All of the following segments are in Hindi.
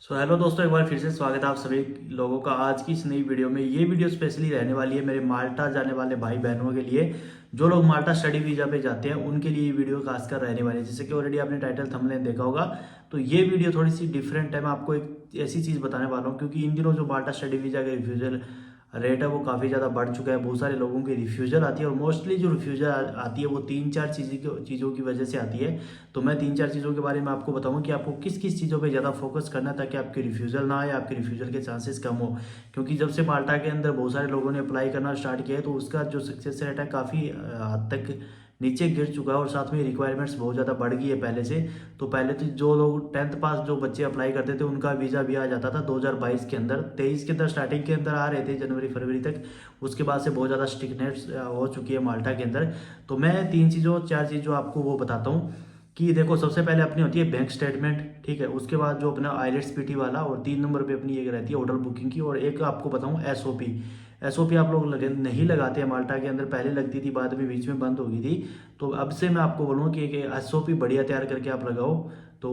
हेलो दोस्तों, एक बार फिर से स्वागत है आप सभी लोगों का आज की इस नई वीडियो में। ये वीडियो स्पेशली रहने वाली है मेरे माल्टा जाने वाले भाई बहनों के लिए। जो लोग माल्टा स्टडी वीज़ा पे जाते हैं उनके लिए ये वीडियो खासकर रहने वाली है। जैसे कि ऑलरेडी आपने टाइटल थंबनेल देखा होगा, तो ये वीडियो थोड़ी सी डिफरेंट है। मैं आपको एक ऐसी चीज़ बताने वाला हूँ क्योंकि इन दिनों जो माल्टा स्टडी वीज़ा का रिफ्यूजल रेट है वो काफ़ी ज़्यादा बढ़ चुका है। बहुत सारे लोगों की रिफ्यूज़ल आती है और मोस्टली जो रिफ्यूज़ल आती है वो तीन चार चीज़ों की वजह से आती है। तो मैं तीन चार चीज़ों के बारे में आपको बताऊं कि आपको किस किस चीज़ों पे ज़्यादा फोकस करना है ताकि आपकी रिफ्यूज़ल ना आए, आपके रिफ्यूज़ल के चांसेस कम हो। क्योंकि जब से माल्टा के अंदर बहुत सारे लोगों ने अप्लाई करना स्टार्ट किया है तो उसका जो सक्सेस रेट है काफ़ी हद तक नीचे गिर चुका है और साथ में रिक्वायरमेंट्स बहुत ज़्यादा बढ़ गई है पहले से। तो पहले तो जो लोग 10th पास जो बच्चे अप्लाई करते थे उनका वीज़ा भी आ जाता था 2022 के अंदर, 23 के अंदर स्टार्टिंग के अंदर आ रहे थे जनवरी फरवरी तक। उसके बाद से बहुत ज़्यादा स्ट्रिक्टनेस हो चुकी है माल्टा के अंदर। तो मैं तीन चीज़ों चार चीज़ों आपको वो बताता हूँ कि देखो, सबसे पहले अपनी होती है बैंक स्टेटमेंट, ठीक है। उसके बाद जो अपना आईलेट्स पीटी वाला, और 3 नंबर पे अपनी एक रहती है होटल बुकिंग की। और एक आपको बताऊं एसओपी। एसओपी आप लोग नहीं लगाते हैं माल्टा के अंदर, पहले लगती थी बाद में बीच में बंद हो गई थी। तो अब से मैं आपको बोलूँ कि एक एसओपी बढ़िया तैयार करके आप लगाओ। तो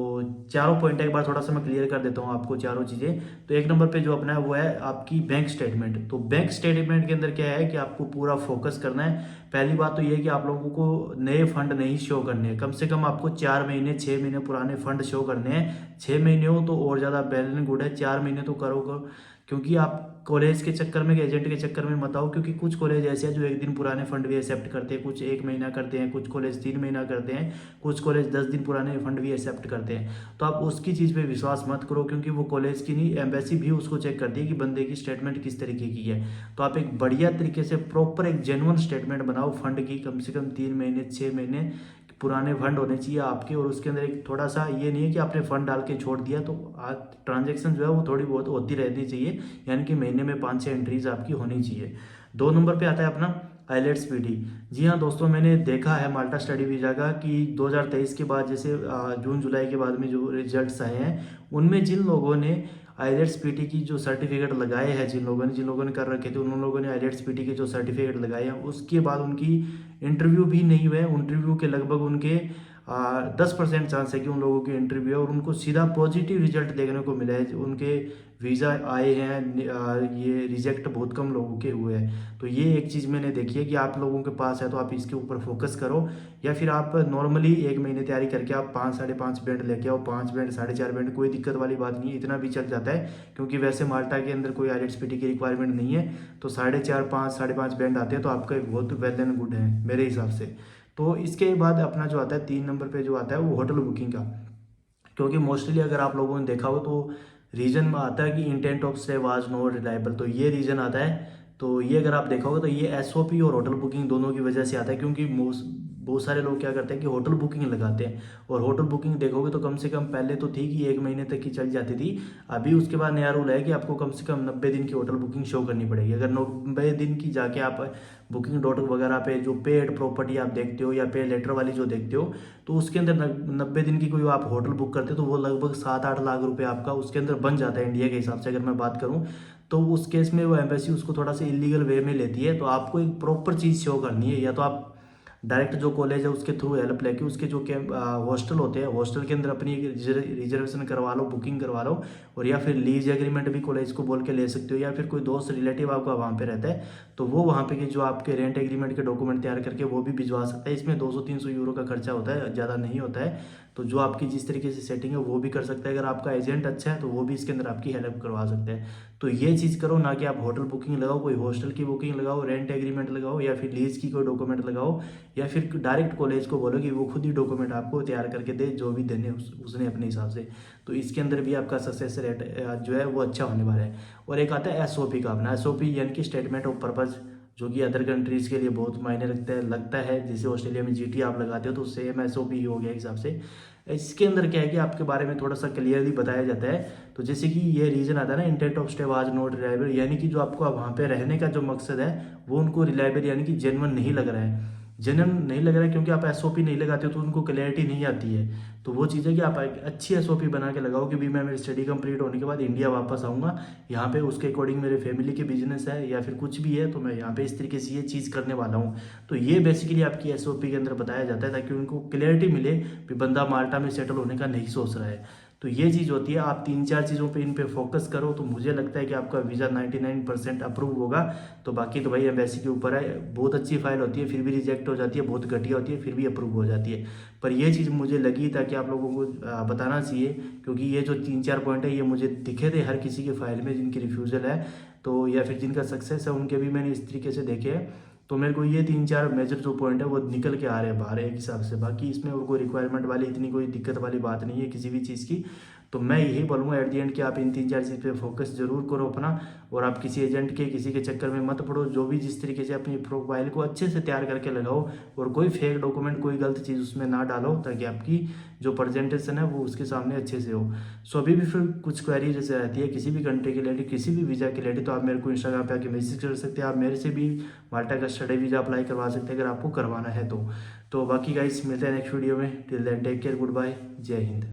चारों पॉइंट एक बार थोड़ा सा मैं क्लियर कर देता हूँ आपको चारों चीज़ें। तो एक नंबर पे जो अपना है वो है आपकी बैंक स्टेटमेंट। तो बैंक स्टेटमेंट के अंदर क्या है कि आपको पूरा फोकस करना है। पहली बात तो ये है कि आप लोगों को नए फंड नहीं शो करने हैं। कम से कम आपको 4 महीने 6 महीने पुराने फंड शो करने हैं। 6 महीने हो तो और ज़्यादा वेल एंड गुड है, 4 महीने तो करो। क्योंकि आप कॉलेज के चक्कर में, एजेंट के चक्कर में मत आओ। क्योंकि कुछ कॉलेज ऐसे हैं जो एक दिन पुराने फंड भी एक्सेप्ट करते हैं, कुछ 1 महीना करते हैं, कुछ कॉलेज 3 महीना करते हैं, कुछ कॉलेज 10 दिन पुराने फंड भी एक्सेप्ट करते हैं। तो आप उसकी चीज़ पे विश्वास मत करो, क्योंकि वो कॉलेज की नहीं, एम्बेसी भी उसको चेक करती है कि बंदे की स्टेटमेंट किस तरीके की है। तो आप एक बढ़िया तरीके से प्रॉपर एक जेन्युइन स्टेटमेंट बनाओ फंड की। कम से कम 3 महीने 6 महीने पुराने फंड होने चाहिए आपके। और उसके अंदर एक थोड़ा सा ये नहीं है कि आपने फंड डाल के छोड़ दिया, तो ट्रांजेक्शन जो है वो थोड़ी बहुत होती रहनी चाहिए। यानी कि महीने में 5-6 एंट्रीज आपकी होनी चाहिए। 2 नंबर पे आता है अपना आईलेट्स पीटी। जी हाँ दोस्तों, मैंने देखा है माल्टा स्टडी वीज़ा का कि 2023 के बाद, जैसे जून जुलाई के बाद में जो रिजल्ट्स आए हैं, उनमें जिन लोगों ने आईलेट्स पीटी की जो सर्टिफिकेट लगाए हैं, जिन लोगों ने कर रखे थे, उन लोगों ने आईलेट्स पीटी के जो सर्टिफिकेट लगाए हैं, उसके बाद उनकी इंटरव्यू भी नहीं हुए। इंटरव्यू के लगभग उनके 10% चांस है कि उन लोगों की इंटरव्यू है और उनको सीधा पॉजिटिव रिजल्ट देखने को मिला है। उनके वीज़ा आए हैं, ये रिजेक्ट बहुत कम लोगों के हुए हैं। तो ये एक चीज़ मैंने देखी है कि आप लोगों के पास है तो आप इसके ऊपर फोकस करो। या फिर आप नॉर्मली 1 महीने तैयारी करके आप 5-5.5 बैंड लेके आओ, 5 बैंड 4.5 बैंड, कोई दिक्कत वाली बात नहीं है, इतना भी चल जाता है। क्योंकि वैसे माल्टा के अंदर कोई आईलेट्स पीटी की रिक्वायरमेंट नहीं है। तो 4.5 5 5.5 बैंड आते हैं तो आपका बहुत वेल एंड गुड है मेरे हिसाब से। तो इसके बाद अपना जो आता है 3 नंबर पे जो आता है वो होटल बुकिंग का। क्योंकि मोस्टली अगर आप लोगों ने देखा हो तो रीजन में आता है कि intent of stay was not reliable, तो ये रीजन आता है। तो ये अगर आप देखोगे तो ये एसओपी और होटल बुकिंग दोनों की वजह से आता है। क्योंकि बहुत सारे लोग क्या करते हैं कि होटल बुकिंग लगाते हैं। और होटल बुकिंग देखोगे तो कम से कम पहले तो थी कि 1 महीने तक की चल जाती थी। अभी उसके बाद नया रूल है कि आपको कम से कम 90 दिन की होटल बुकिंग शो करनी पड़ेगी। अगर 90 दिन की जाके आप बुकिंग डॉट वगैरह पे जो पेड प्रॉपर्टी आप देखते हो या पे लेटर वाली जो देखते हो, तो उसके अंदर 90 दिन की कोई आप होटल बुक करते हो तो वो लगभग 7-8 लाख रुपए आपका उसके अंदर बन जाता है इंडिया के हिसाब से, अगर मैं बात करूं। तो उस केस में वो एम्बेसी उसको थोड़ा सा इलीगल वे में लेती है। तो आपको एक प्रॉपर चीज़ शो करनी है, या तो आप डायरेक्ट जो कॉलेज है उसके थ्रू हेल्प लेके उसके जो हॉस्टल होते हैं, हॉस्टल के अंदर अपनी रिजर्वेशन करवा लो, बुकिंग करवा लो। और या फिर लीज एग्रीमेंट भी कॉलेज को बोल के ले सकते हो। या फिर कोई दोस्त रिलेटिव आपका वहाँ पे रहता है तो वो वहाँ पे के जो आपके रेंट एग्रीमेंट के डॉक्यूमेंट तैयार करके वो भी भिजवा सकता है। इसमें 200-300 यूरो का खर्चा होता है, ज़्यादा नहीं होता है। तो जो आपकी जिस तरीके से सेटिंग है वो भी कर सकता है। अगर आपका एजेंट अच्छा है तो वो भी इसके अंदर आपकी हेल्प करवा सकते हैं। तो ये चीज़ करो, ना कि आप होटल बुकिंग लगाओ, कोई हॉस्टल की बुकिंग लगाओ, रेंट एग्रीमेंट लगाओ, या फिर लीज की कोई डॉक्यूमेंट लगाओ, या फिर डायरेक्ट कॉलेज को बोलो कि वो खुद ही डॉक्यूमेंट आपको तैयार करके दे, जो भी देने उसने अपने हिसाब से। तो इसके अंदर भी आपका सक्सेस रेट जो है वो अच्छा होने वाला है। और एक आता है एसओपी का अपना, एसओपी यानी कि स्टेटमेंट ऑफ पर्पज, जो कि अदर कंट्रीज़ के लिए बहुत मायने लगता है। जैसे ऑस्ट्रेलिया में जीटी आप लगाते हो तो सेम एसओपी ही हो गया हिसाब से। इसके अंदर क्या है कि आपके बारे में थोड़ा सा क्लियरली बताया जाता है। तो जैसे कि ये रीज़न आता है ना, intent of stay was not reliable, यानी कि जो आपको वहाँ पे रहने का जो मकसद है वो उनको रिलायबल यानी कि जेन्युइन नहीं लग रहा है। जेन्युइन नहीं लग रहा है क्योंकि आप एसओपी नहीं लगाते हो तो उनको क्लैरिटी नहीं आती है। तो वो चीज़ है कि आप एक अच्छी एसओपी बना के लगाओ कि भी मैं मेरी स्टडी कंप्लीट होने के बाद इंडिया वापस आऊँगा, यहाँ पे उसके अकॉर्डिंग मेरे फैमिली के बिजनेस है या फिर कुछ भी है तो मैं यहाँ पे इस तरीके से ये चीज़ करने वाला हूँ। तो ये बेसिकली आपकी एसओपी के अंदर बताया जाता है ताकि उनको क्लैरिटी मिले कि बंदा माल्टा में सेटल होने का नहीं सोच रहा है। तो ये चीज़ होती है, आप 3-4 चीज़ों पे इन पे फोकस करो तो मुझे लगता है कि आपका वीज़ा 99% अप्रूव होगा। तो बाकी तो भाई एम्बेसी के ऊपर है, बहुत अच्छी फाइल होती है फिर भी रिजेक्ट हो जाती है, बहुत घटिया होती है फिर भी अप्रूव हो जाती है। पर ये चीज़ मुझे लगी ताकि आप लोगों को बताना चाहिए, क्योंकि ये जो 3-4 पॉइंट है ये मुझे दिखे थे हर किसी के फाइल में जिनकी रिफ्यूज़ल है, तो या फिर जिनका सक्सेस है उनके भी मैंने इस तरीके से देखे हैं। तो मेरे को ये 3-4 मेजर जो पॉइंट है वो निकल के आ रहे हैं बाहर एक हिसाब से। बाकी इसमें और कोई रिक्वायरमेंट वाली इतनी कोई दिक्कत वाली बात नहीं है किसी भी चीज़ की। तो मैं यही बोलूँगा एट दी एंड कि आप इन 3-4 चीज़ पे फोकस जरूर करो अपना, और आप किसी एजेंट के किसी के चक्कर में मत पड़ो। जो भी जिस तरीके से अपनी प्रोफाइल को अच्छे से तैयार करके लगाओ, और कोई फेक डॉक्यूमेंट कोई गलत चीज़ उसमें ना डालो, ताकि आपकी जो प्रेजेंटेशन है वो उसके सामने अच्छे से हो। सो अभी भी फिर कुछ क्वेरी जैसे रहती है किसी भी कंट्री के रिलेटेड, किसी भी वीज़ा के रिलेटेड, तो आप मेरे को इंस्टाग्राम पे आके मैसेज कर सकते हैं। आप मेरे से भी माल्टा का स्टडी वीज़ा अप्लाई करवा सकते हैं अगर आपको करवाना है तो बाकी गाइस मिलते हैं नेक्स्ट वीडियो में। Till then take care, good bye, जय हिंद।